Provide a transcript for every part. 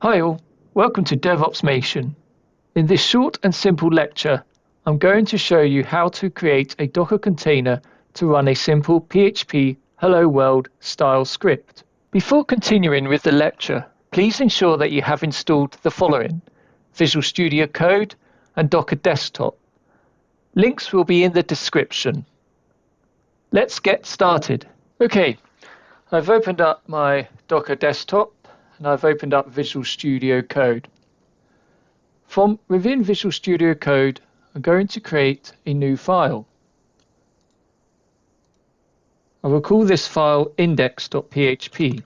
Hi all, welcome to DevOps Mation. In this short and simple lecture, I'm going to show you how to create a Docker container to run a simple PHP Hello World style script. Before continuing with the lecture, please ensure that you have installed the following: Visual Studio Code and Docker Desktop. Links will be in the description. Let's get started. Okay, I've opened up my Docker Desktop and I've opened up Visual Studio Code. From within Visual Studio Code, I'm going to create a new file. I will call this file index.php.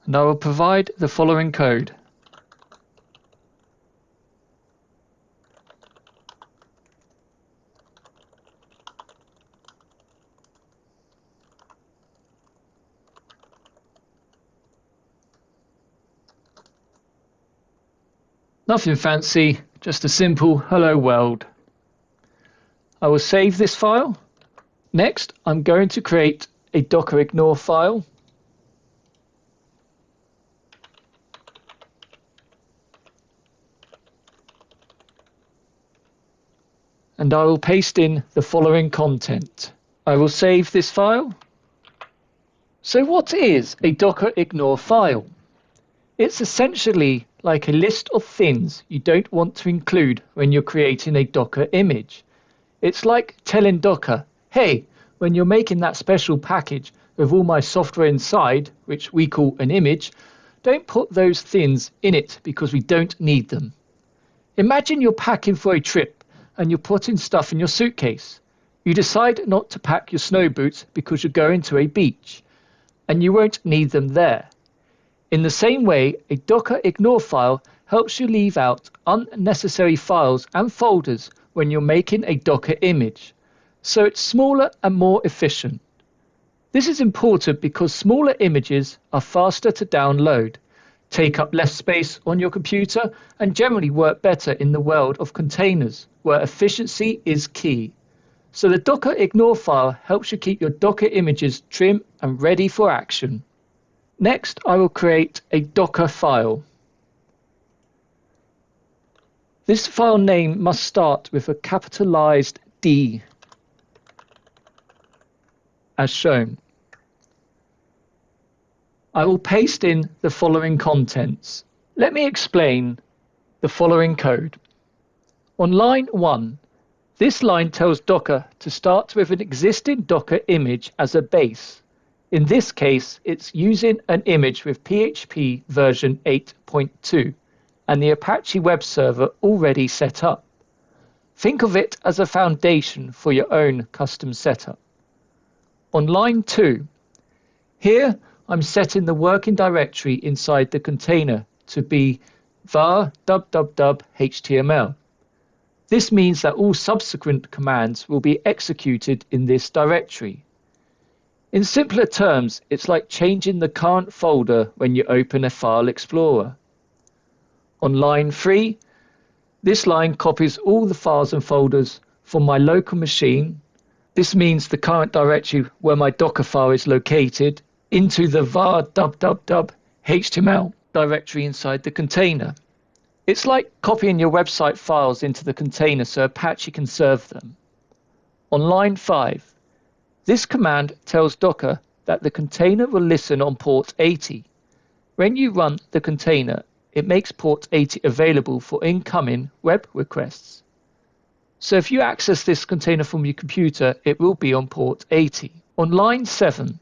And I will provide the following code. Nothing fancy, just a simple hello world. I will save this file. Next, I'm going to create a Docker ignore file. And I will paste in the following content. I will save this file. So what is a Docker ignore file? It's essentially like a list of things you don't want to include when you're creating a Docker image. It's like telling Docker, hey, when you're making that special package with all my software inside, which we call an image, don't put those things in it because we don't need them. Imagine you're packing for a trip and you're putting stuff in your suitcase. You decide not to pack your snow boots because you're going to a beach and you won't need them there. In the same way, a Docker ignore file helps you leave out unnecessary files and folders when you're making a Docker image, so it's smaller and more efficient. This is important because smaller images are faster to download, take up less space on your computer, and generally work better in the world of containers, where efficiency is key. So the Docker ignore file helps you keep your Docker images trim and ready for action. Next, I will create a Docker file. This file name must start with a capitalized D, as shown. I will paste in the following contents. Let me explain the following code. On line 1, this line tells Docker to start with an existing Docker image as a base. In this case, it's using an image with PHP version 8.2 and the Apache web server already set up. Think of it as a foundation for your own custom setup. On line 2, here I'm setting the working directory inside the container to be var www.html. This means that all subsequent commands will be executed in this directory. In simpler terms, it's like changing the current folder when you open a file explorer. On line 3, this line copies all the files and folders from my local machine. This means the current directory where my Dockerfile is located into the var www.html directory inside the container. It's like copying your website files into the container so Apache can serve them. On line 5, this command tells Docker that the container will listen on port 80. When you run the container, it makes port 80 available for incoming web requests. So if you access this container from your computer, it will be on port 80. On line 7,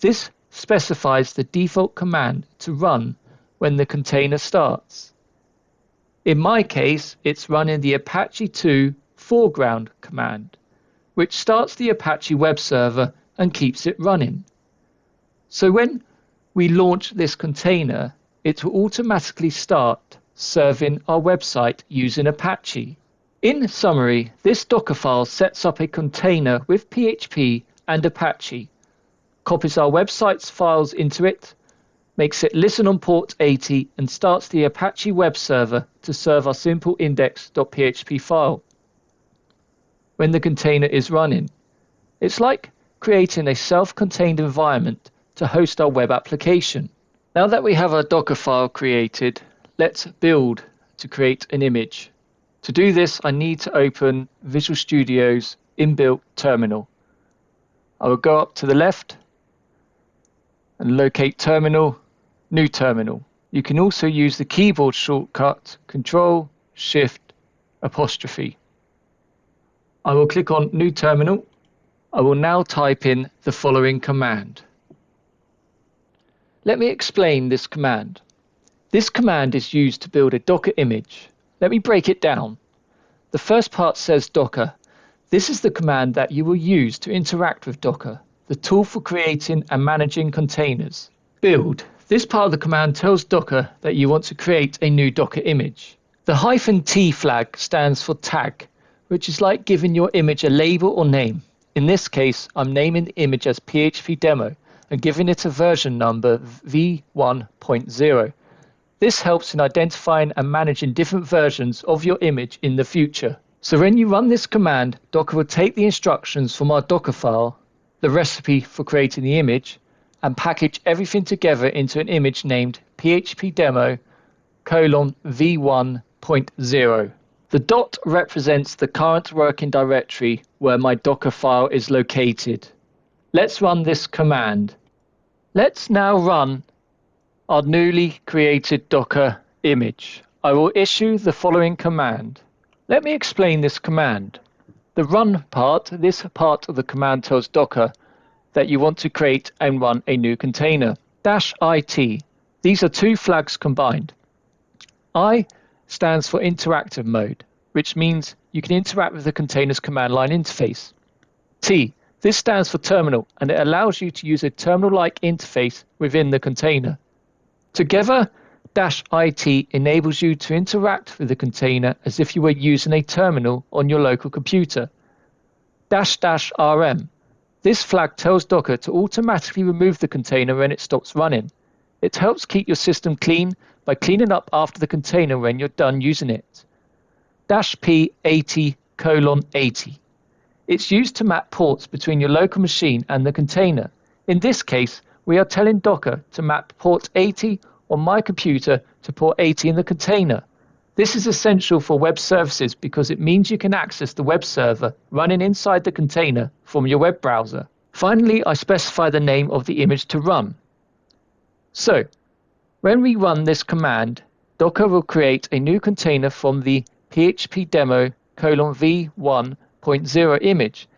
this specifies the default command to run when the container starts. In my case, it's running the Apache 2 foreground command, which starts the Apache web server and keeps it running. So when we launch this container, it will automatically start serving our website using Apache. In summary, this Dockerfile sets up a container with PHP and Apache, copies our website's files into it, makes it listen on port 80, and starts the Apache web server to serve our simple index.php file when the container is running. It's like creating a self-contained environment to host our web application. Now that we have our Docker file created, let's build to create an image. To do this, I need to open Visual Studio's inbuilt terminal. I will go up to the left and locate Terminal, New Terminal. You can also use the keyboard shortcut Control-Shift-. I will click on New Terminal. I will now type in the following command. Let me explain this command. This command is used to build a Docker image. Let me break it down. The first part says Docker. This is the command that you will use to interact with Docker, the tool for creating and managing containers. Build. This part of the command tells Docker that you want to create a new Docker image. The -t flag stands for tag, which is like giving your image a label or name. In this case, I'm naming the image as PHP demo and giving it a version number v1.0. This helps in identifying and managing different versions of your image in the future. So when you run this command, Docker will take the instructions from our Dockerfile, the recipe for creating the image, and package everything together into an image named PHP demo:v1.0. The dot represents the current working directory where my Docker file is located. Let's run this command. Let's now run our newly created Docker image. I will issue the following command. Let me explain this command. The run part, this part of the command tells Docker that you want to create and run a new container. -it. These are two flags combined. I stands for interactive mode, which means you can interact with the container's command line interface. T. This stands for terminal, and it allows you to use a terminal-like interface within the container. Together, -it enables you to interact with the container as if you were using a terminal on your local computer. --rm. This flag tells Docker to automatically remove the container when it stops running. It helps keep your system clean by cleaning up after the container when you're done using it. -p80:80. It's used to map ports between your local machine and the container. In this case, we are telling Docker to map port 80 on my computer to port 80 in the container. This is essential for web services because it means you can access the web server running inside the container from your web browser. Finally, I specify the name of the image to run. So, when we run this command, Docker will create a new container from the PHP demo:v1.0 image,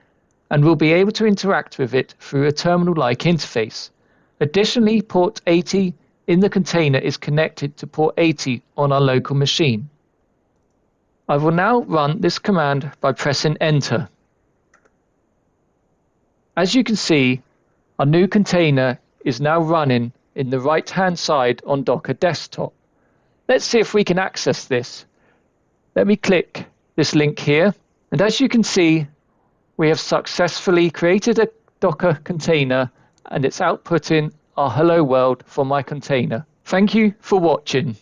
and we'll be able to interact with it through a terminal-like interface. Additionally, port 80 in the container is connected to port 80 on our local machine. I will now run this command by pressing Enter. As you can see, our new container is now running in the right-hand side on Docker Desktop. Let's see if we can access this. Let me click this link here, and as you can see, we have successfully created a Docker container and it's outputting our hello world for my container. Thank you for watching.